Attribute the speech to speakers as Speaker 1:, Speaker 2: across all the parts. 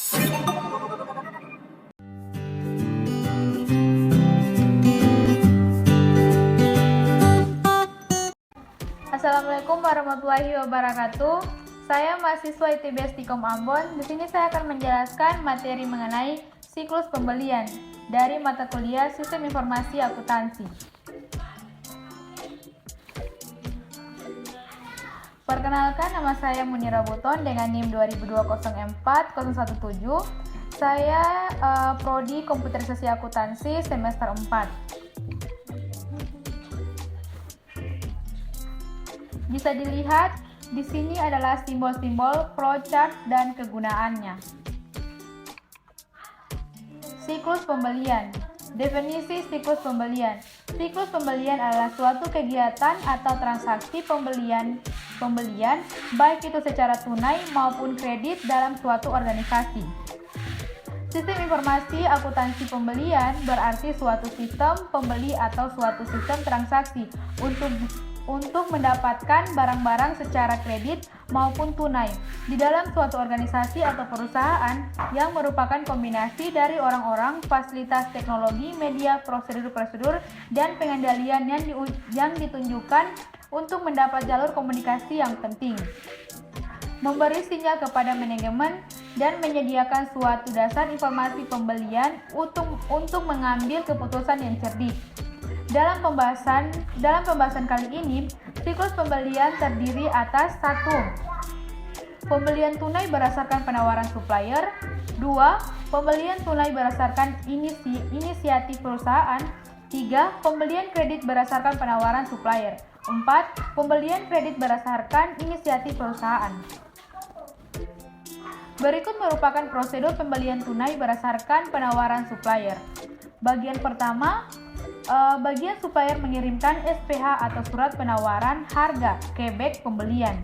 Speaker 1: Assalamualaikum warahmatullahi wabarakatuh. Saya mahasiswa ITB Stikom Ambon. Di sini saya akan menjelaskan materi mengenai siklus pembelian dari mata kuliah Sistem Informasi Akuntansi. Perkenalkan, nama saya Munira Buton dengan NIM 2020404017. Saya Prodi Komputerisasi Akuntansi semester 4. Bisa dilihat di sini adalah simbol-simbol flowchart dan kegunaannya. Siklus pembelian. Definisi siklus pembelian. Siklus pembelian adalah suatu kegiatan atau transaksi pembelian baik itu secara tunai maupun kredit dalam suatu organisasi. Sistem informasi akuntansi pembelian berarti suatu sistem pembeli atau suatu sistem transaksi untuk mendapatkan barang-barang secara kredit maupun tunai di dalam suatu organisasi atau perusahaan yang merupakan kombinasi dari orang-orang, fasilitas teknologi, media, prosedur-prosedur, dan pengendalian yang ditunjukkan untuk mendapat jalur komunikasi yang penting. Memberi sinyal kepada manajemen dan menyediakan suatu dasar informasi pembelian untuk mengambil keputusan yang cerdik. Dalam pembahasan kali ini, siklus pembelian terdiri atas 1. Pembelian tunai berdasarkan penawaran supplier. 2. Pembelian tunai berdasarkan inisiatif perusahaan. 3. Pembelian kredit berdasarkan penawaran supplier. 4. Pembelian kredit berdasarkan inisiatif perusahaan. Berikut merupakan prosedur pembelian tunai berdasarkan penawaran supplier. Bagian pertama, bagian supplier mengirimkan SPH atau surat penawaran harga cashback pembelian.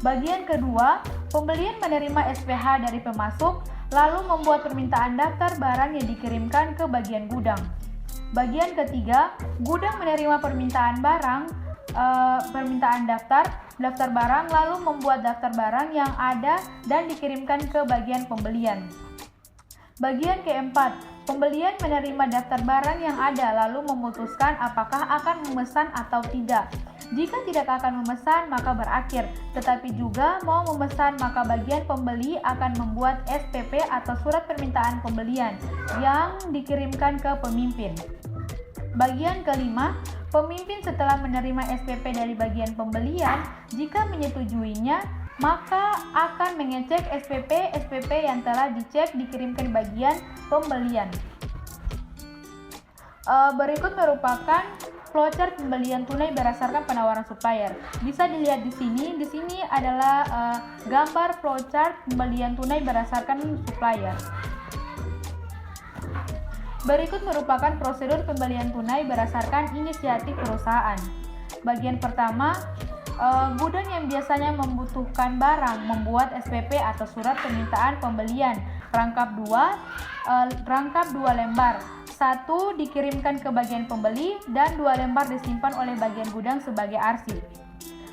Speaker 1: Bagian kedua, pembelian menerima SPH dari pemasok lalu membuat permintaan daftar barang yang dikirimkan ke bagian gudang. Bagian ketiga, gudang menerima permintaan daftar barang lalu membuat daftar barang yang ada dan dikirimkan ke bagian pembelian. Bagian keempat, pembelian menerima daftar barang yang ada lalu memutuskan apakah akan memesan atau tidak. Jika tidak akan memesan maka berakhir, tetapi juga mau memesan maka bagian pembeli akan membuat SPP atau surat permintaan pembelian yang dikirimkan ke pemimpin. Bagian kelima, pemimpin setelah menerima SPP dari bagian pembelian, jika menyetujuinya maka akan mengecek SPP yang telah dicek dikirimkan bagian pembelian. Berikut merupakan flowchart pembelian tunai berdasarkan penawaran supplier. Bisa dilihat di sini. Di sini adalah gambar flowchart pembelian tunai berdasarkan supplier. Berikut merupakan prosedur pembelian tunai berdasarkan inisiatif perusahaan. Bagian pertama, gudang yang biasanya membutuhkan barang membuat SPP atau surat permintaan pembelian. Rangkap 2 lembar. 1 dikirimkan ke bagian pembeli dan 2 lembar disimpan oleh bagian gudang sebagai arsip.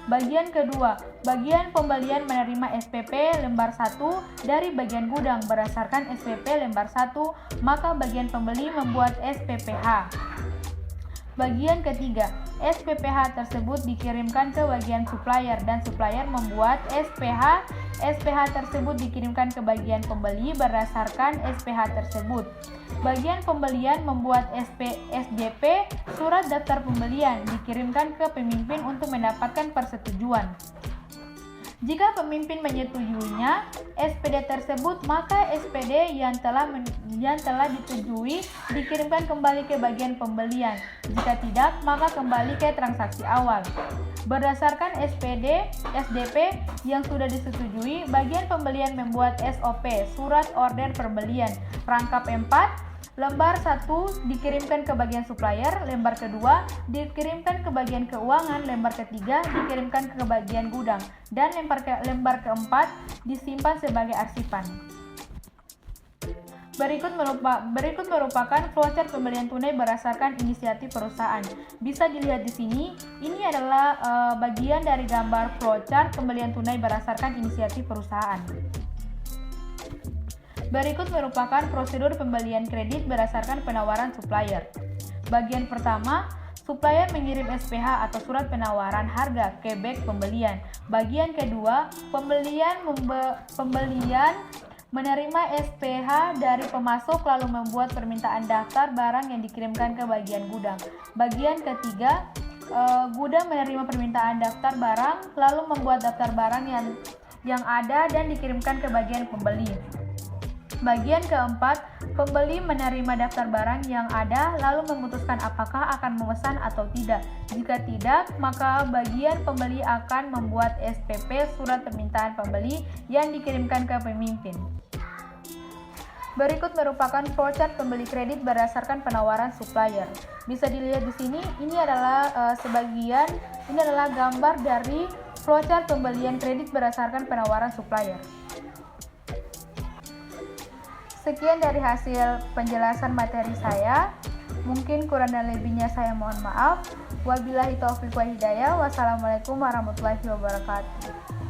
Speaker 1: Bagian kedua, bagian pembelian menerima SPP lembar 1 dari bagian gudang berdasarkan SPP lembar 1, maka bagian pembeli membuat SPPH. Bagian ketiga, SPPH tersebut dikirimkan ke bagian supplier dan supplier membuat SPH. SPH tersebut dikirimkan ke bagian pembeli berdasarkan SPH tersebut. Bagian pembelian membuat SJP, surat daftar pembelian, dikirimkan ke pemimpin untuk mendapatkan persetujuan. Jika pemimpin menyetujuinya SPD tersebut, maka SPD yang telah disetujui dikirimkan kembali ke bagian pembelian. Jika tidak, maka kembali ke transaksi awal. Berdasarkan SDP yang sudah disetujui, bagian pembelian membuat SOP, surat order pembelian, rangkap 4. Lembar 1 dikirimkan ke bagian supplier, lembar kedua dikirimkan ke bagian keuangan, lembar ketiga dikirimkan ke bagian gudang, dan lembar keempat disimpan sebagai arsipan. Berikut merupakan flowchart pembelian tunai berdasarkan inisiatif perusahaan. Bisa dilihat di sini, ini adalah bagian dari gambar flowchart pembelian tunai berdasarkan inisiatif perusahaan. Berikut merupakan prosedur pembelian kredit berdasarkan penawaran supplier. Bagian pertama, supplier mengirim SPH atau surat penawaran harga ke bank pembelian. Bagian kedua, pembelian menerima SPH dari pemasok lalu membuat permintaan daftar barang yang dikirimkan ke bagian gudang. Bagian ketiga, gudang menerima permintaan daftar barang lalu membuat daftar barang yang ada dan dikirimkan ke bagian pembeli. Bagian keempat, pembeli menerima daftar barang yang ada lalu memutuskan apakah akan memesan atau tidak. Jika tidak, maka bagian pembeli akan membuat SPP surat permintaan pembeli yang dikirimkan ke pemimpin. Berikut merupakan flowchart pembeli kredit berdasarkan penawaran supplier. Bisa dilihat di sini, ini adalah gambar dari flowchart pembelian kredit berdasarkan penawaran supplier. Sekian dari hasil penjelasan materi saya. Mungkin kurang dan lebihnya saya mohon maaf. Wabillahi taufiq wal hidayah. Wassalamualaikum warahmatullahi wabarakatuh.